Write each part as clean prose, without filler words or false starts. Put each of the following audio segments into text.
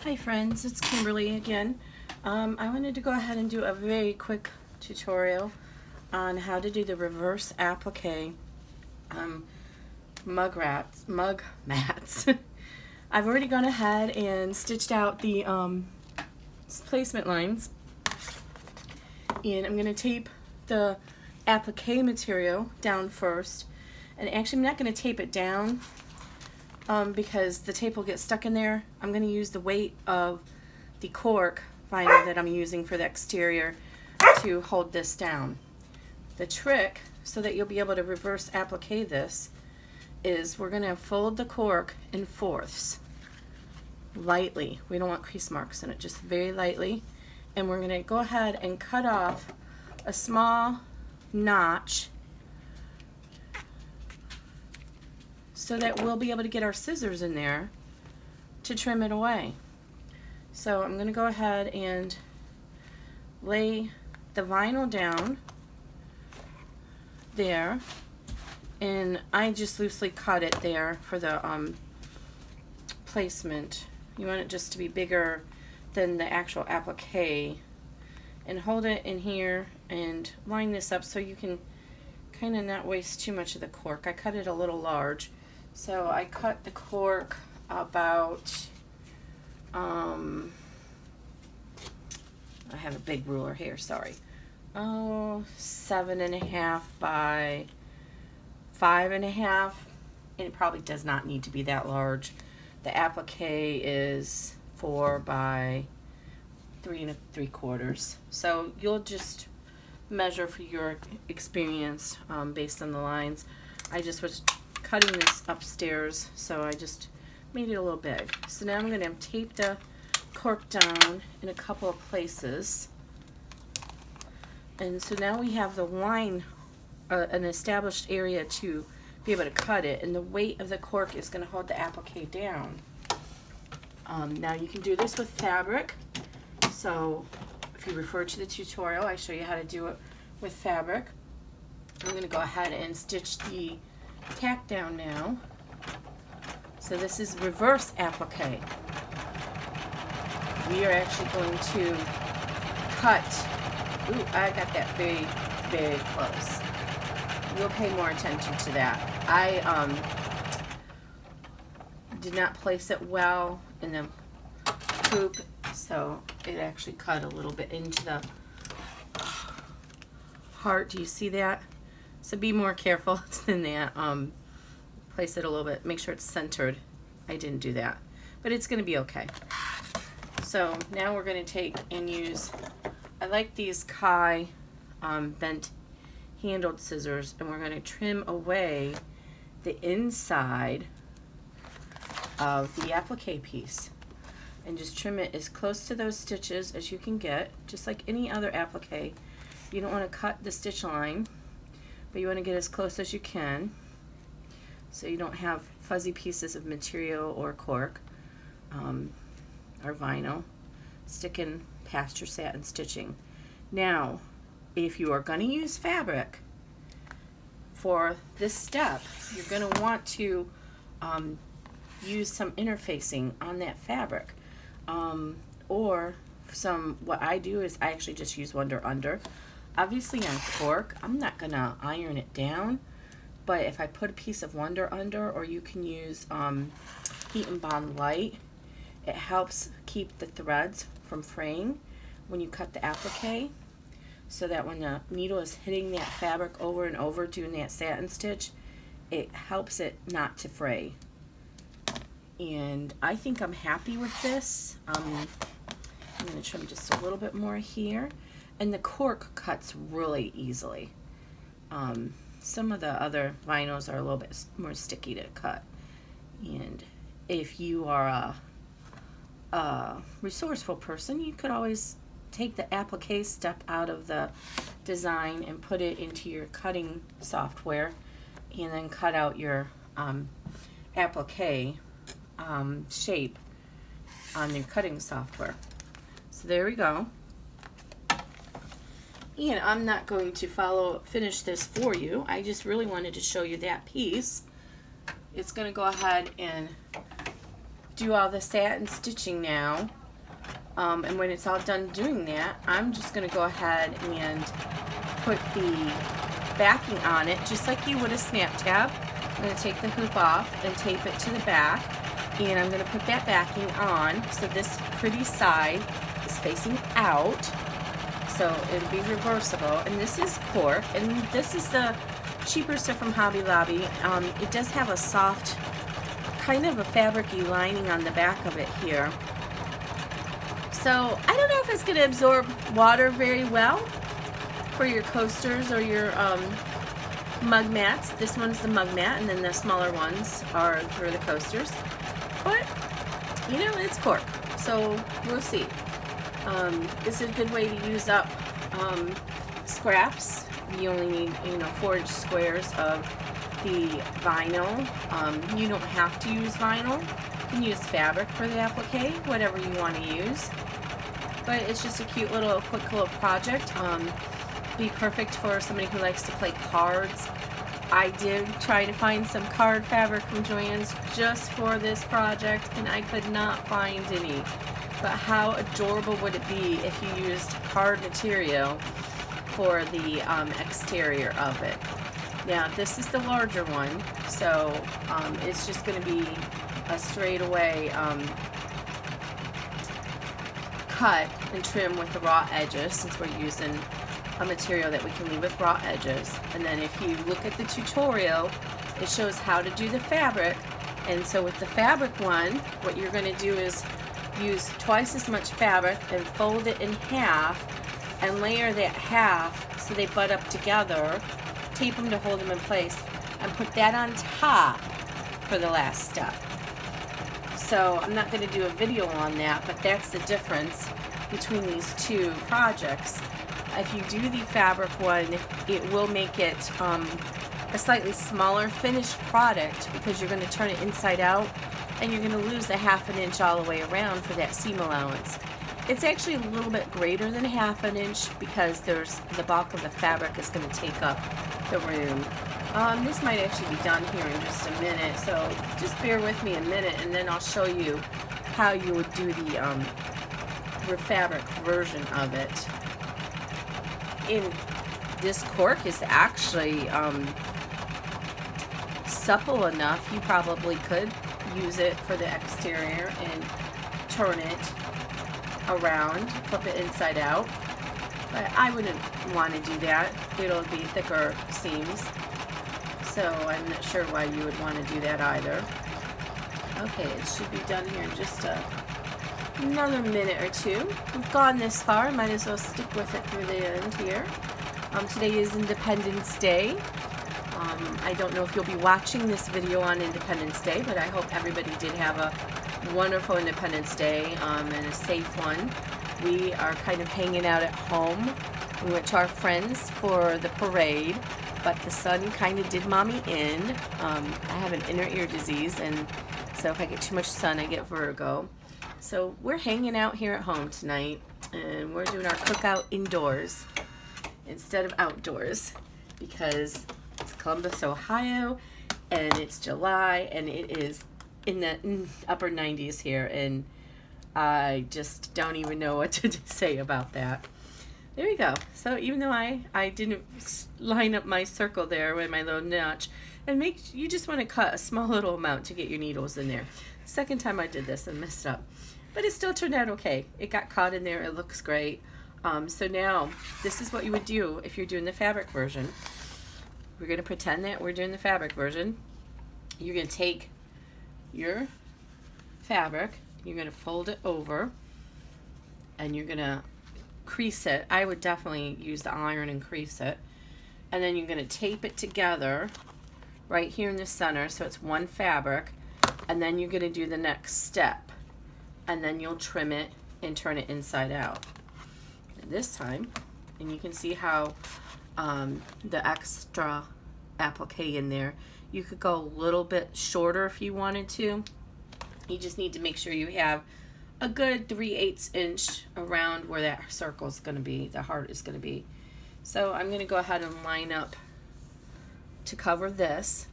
Hi friends, it's Kimberly again. I wanted to go ahead and do a very quick tutorial on how to do the reverse applique mug mats. I've already gone ahead and stitched out the placement lines, and I'm going to tape the applique material down first. And actually I'm not going to tape it down because the tape will get stuck in there. I'm going to use the weight of the cork vinyl that I'm using for the exterior to hold this down. The trick, so that you'll be able to reverse applique this, is we're going to fold the cork in fourths, lightly. We don't want crease marks in it, just very lightly. And we're going to go ahead and cut off a small notch so that we'll be able to get our scissors in there to trim it away. So I'm going to go ahead and lay the vinyl down there, and I just loosely cut it there for the placement. You want it just to be bigger than the actual applique, and hold it in here and line this up so you can kind of not waste too much of the cork. I cut it a little large, so I cut the cork about I have a big ruler here, sorry. 7.5 by 5.5, and it probably does not need to be that large. The applique is 4 by 3 3/4, so you'll just measure for your experience based on the lines. I just was cutting this upstairs, so I just made it a little big. So now I'm going to tape the cork down in a couple of places, and so now we have the line, an established area to be able to cut it, and the weight of the cork is going to hold the applique down. Now you can do this with fabric, so if you refer to the tutorial, I show you how to do it with fabric. I'm going to go ahead and stitch the tack down now. So this is reverse applique. We are actually going to cut. Ooh, I got that very, very close. You'll pay more attention to that. I did not place it well in the hoop, so it actually cut a little bit into the heart. Do you see that? So be more careful than that. Place it a little bit, make sure it's centered. I didn't do that, but it's going to be okay. So now we're going to take and use, I like these Kai bent handled scissors, and we're going to trim away the inside of the applique piece and just trim it as close to those stitches as you can get, just like any other applique. You don't want to cut the stitch line, but you want to get as close as you can so you don't have fuzzy pieces of material or cork or vinyl sticking past your satin stitching. Now, if you are going to use fabric for this step, you're going to want to use some interfacing on that fabric, or what I do is I actually just use under. Obviously on cork, I'm not going to iron it down, but if I put a piece of wonder under, or you can use Heat and Bond Light, it helps keep the threads from fraying when you cut the applique, so that when the needle is hitting that fabric over and over doing that satin stitch, it helps it not to fray. And I think I'm happy with this. I'm going to trim just a little bit more here. And the cork cuts really easily. Some of the other vinyls are a little bit more sticky to cut. And if you are a resourceful person, you could always take the applique step out of the design and put it into your cutting software, and then cut out your applique shape on your cutting software. So there we go. And I'm not going to finish this for you. I just really wanted to show you that piece. It's going to go ahead and do all the satin stitching now. And when it's all done doing that, I'm just going to go ahead and put the backing on it just like you would a snap tab. I'm going to take the hoop off and tape it to the back, and I'm going to put that backing on so this pretty side is facing out, so it'll be reversible. And this is Cork, and this is the cheaper stuff from Hobby Lobby. It does have a soft kind of a fabric-y lining on the back of it here. So I don't know if it's going to absorb water very well for your coasters or your mug mats. This one's the mug mat, and then the smaller ones are for the coasters. But, you know, it's Cork, so we'll see. This is a good way to use up scraps. You only need, 4-inch squares of the vinyl. You don't have to use vinyl. You can use fabric for the applique, whatever you want to use. But it's just a cute little, quick little project. Be perfect for somebody who likes to play cards. I did try to find some card fabric from Joann's just for this project, and I could not find any. But how adorable would it be if you used card material for the exterior of it? Now, this is the larger one, so it's just going to be a straightaway cut and trim with the raw edges, since we're using a material that we can leave with raw edges. And then if you look at the tutorial, it shows how to do the fabric. And so with the fabric one, what you're going to do is use twice as much fabric and fold it in half and layer that half so they butt up together, tape them to hold them in place, and put that on top for the last step. So I'm not going to do a video on that, but that's the difference between these two projects. If you do the fabric one, it will make it a slightly smaller finished product, because you're going to turn it inside out and you're going to lose a ½ an inch all the way around for that seam allowance. It's actually a little bit greater than ½ an inch because there's the bulk of the fabric is going to take up the room. This might actually be done here in just a minute, so just bear with me a minute and then I'll show you how you would do the fabric version of it. In this cork is actually supple enough, you probably could use it for the exterior and turn it around, flip it inside out, but I wouldn't want to do that. It'll be thicker seams, so I'm not sure why you would want to do that either. Okay, it should be done here in just another minute or two. We've gone this far, might as well stick with it through the end here. Today is Independence Day. I don't know if you'll be watching this video on Independence Day, but I hope everybody did have a wonderful Independence Day and a safe one. We are kind of hanging out at home. We went to our friends for the parade, but the sun kind of did mommy in. I have an inner ear disease, and so if I get too much sun, I get vertigo. So we're hanging out here at home tonight, and we're doing our cookout indoors instead of outdoors, because it's Columbus, Ohio, and it's July, and it is in the upper 90s here, and I just don't even know what to say about that. There we go. So even though I didn't line up my circle there with my little notch, and you just want to cut a small little amount to get your needles in there. Second time I did this and messed up, but it still turned out okay. It got caught in there. It looks great. So now this is what you would do if you're doing the fabric version. We're going to pretend that we're doing the fabric version. You're going to take your fabric, you're going to fold it over, and you're going to crease it. I would definitely use the iron and crease it. And then you're going to tape it together right here in the center so it's one fabric, and then you're going to do the next step, and then you'll trim it and turn it inside out. And this time, and you can see how the extra applique in there, you could go a little bit shorter if you wanted to. You just need to make sure you have a good 3/8 inch around where that circle is going to be, the heart is going to be. So I'm going to go ahead and line up to cover this,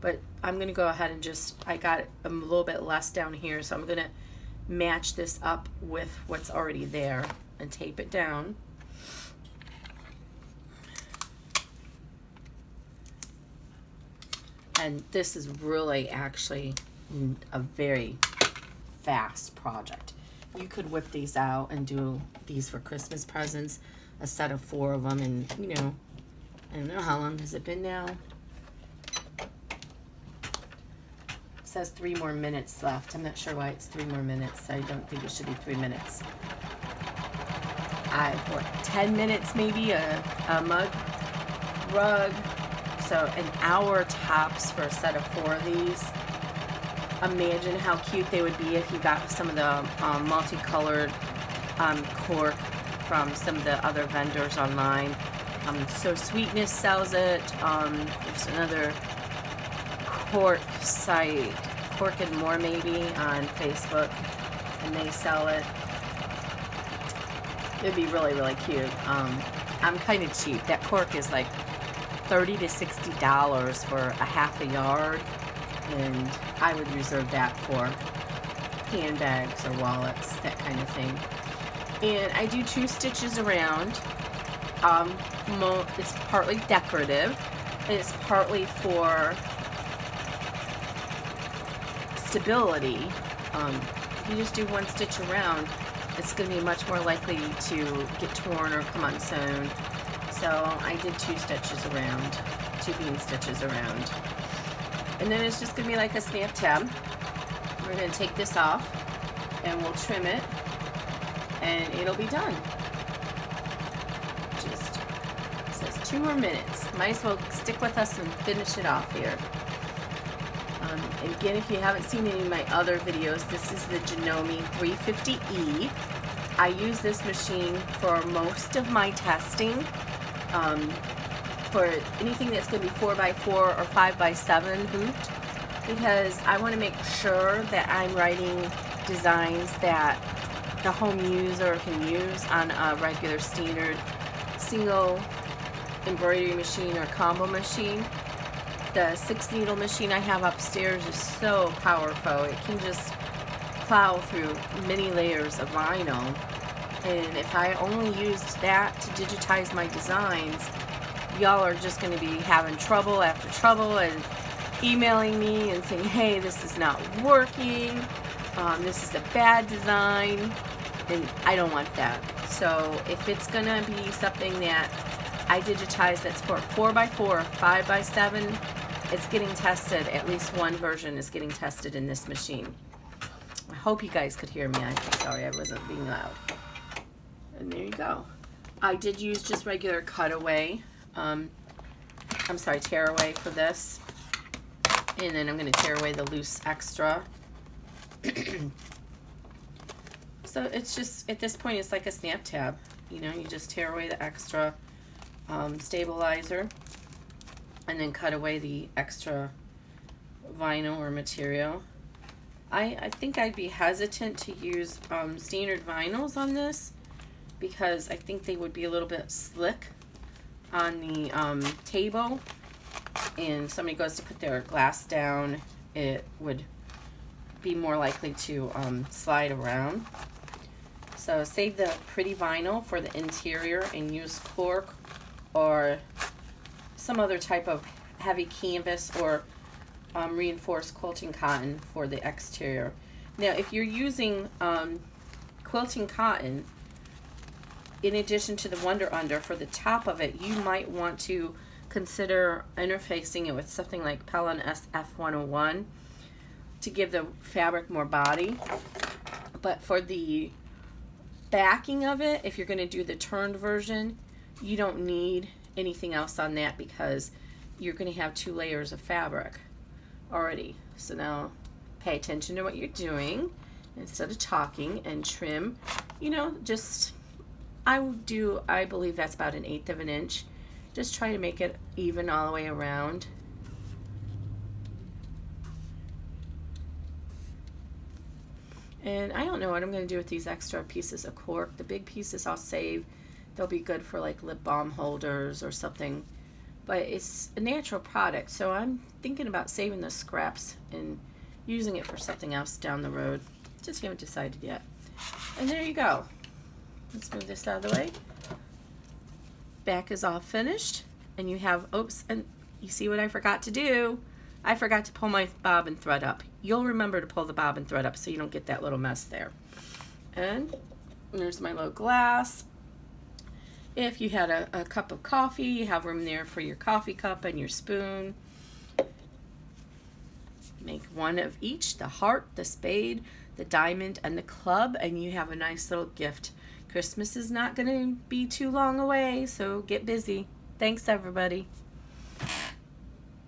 but I'm going to go ahead and just, I got a little bit less down here, so I'm going to match this up with what's already there and tape it down. And this is really actually a very fast project. You could whip these out and do these for Christmas presents, a set of 4 of them, and you know, I don't know how long has it been now. It says 3 more minutes left. I'm not sure why it's 3 more minutes. I don't think it should be 3 minutes. What, 10 minutes maybe, a mug rug. So an hour tops for a set of 4 of these. Imagine how cute they would be if you got some of the multicolored cork from some of the other vendors online. So Sweetness sells it. There's another cork site, Cork and More maybe, on Facebook, and they sell it. It'd be really, really cute. I'm kind of cheap. That cork is like $30 to $60 for a half a yard, and I would reserve that for handbags or wallets, that kind of thing. And I do 2 stitches around. It's partly decorative, and it's partly for stability. If you just do 1 stitch around, it's going to be much more likely to get torn or come unsewn. So I did 2 stitches around, 2 bean stitches around. And then it's just going to be like a snap tab. We're going to take this off and we'll trim it and it'll be done. Just, it says 2 more minutes. Might as well stick with us and finish it off here. And again, if you haven't seen any of my other videos, this is the Janome 350E. I use this machine for most of my testing. For anything that's going to be 4x4 or 5x7 hooped, because I want to make sure that I'm writing designs that the home user can use on a regular standard single embroidery machine or combo machine. The 6 needle machine I have upstairs is so powerful. It can just plow through many layers of vinyl, and if I only used that to digitize my designs, y'all are just going to be having trouble after trouble and emailing me and saying, hey, this is not working, this is a bad design, and I don't want that. So if it's going to be something that I digitize that's for 4x4, 5x7, it's getting tested. At least one version is getting tested in this machine. I hope you guys could hear me. I'm sorry I wasn't being loud. And there you go. I did use just regular cutaway. Tear away for this. And then I'm going to tear away the loose extra. So it's just, at this point, it's like a snap tab. You know, you just tear away the extra stabilizer and then cut away the extra vinyl or material. I think I'd be hesitant to use standard vinyls on this because I think they would be a little bit slick on the table, and somebody goes to put their glass down, it would be more likely to slide around. So save the pretty vinyl for the interior and use cork or some other type of heavy canvas or reinforced quilting cotton for the exterior. Now if you're using quilting cotton, in addition to the Wonder Under, for the top of it, you might want to consider interfacing it with something like Pellon SF101 to give the fabric more body. But for the backing of it, if you're going to do the turned version, you don't need anything else on that because you're going to have 2 layers of fabric already. So now pay attention to what you're doing instead of talking, and trim, you know, just I believe that's about 1/8 of an inch. Just try to make it even all the way around. And I don't know what I'm going to do with these extra pieces of cork. The big pieces I'll save. They'll be good for like lip balm holders or something. but it's a natural product, so I'm thinking about saving the scraps and using it for something else down the road. Just haven't decided yet. And there you go. Let's move this out of the way. Back is all finished, and you have, oops, and you see what I forgot to do? I forgot to pull my bobbin thread up. You'll remember to pull the bobbin thread up so you don't get that little mess there. And there's my little glass. If you had a cup of coffee, you have room there for your coffee cup and your spoon. Make one of each, the heart, the spade, the diamond, and the club, and you have a nice little gift. Christmas is not going to be too long away, so get busy. Thanks, everybody.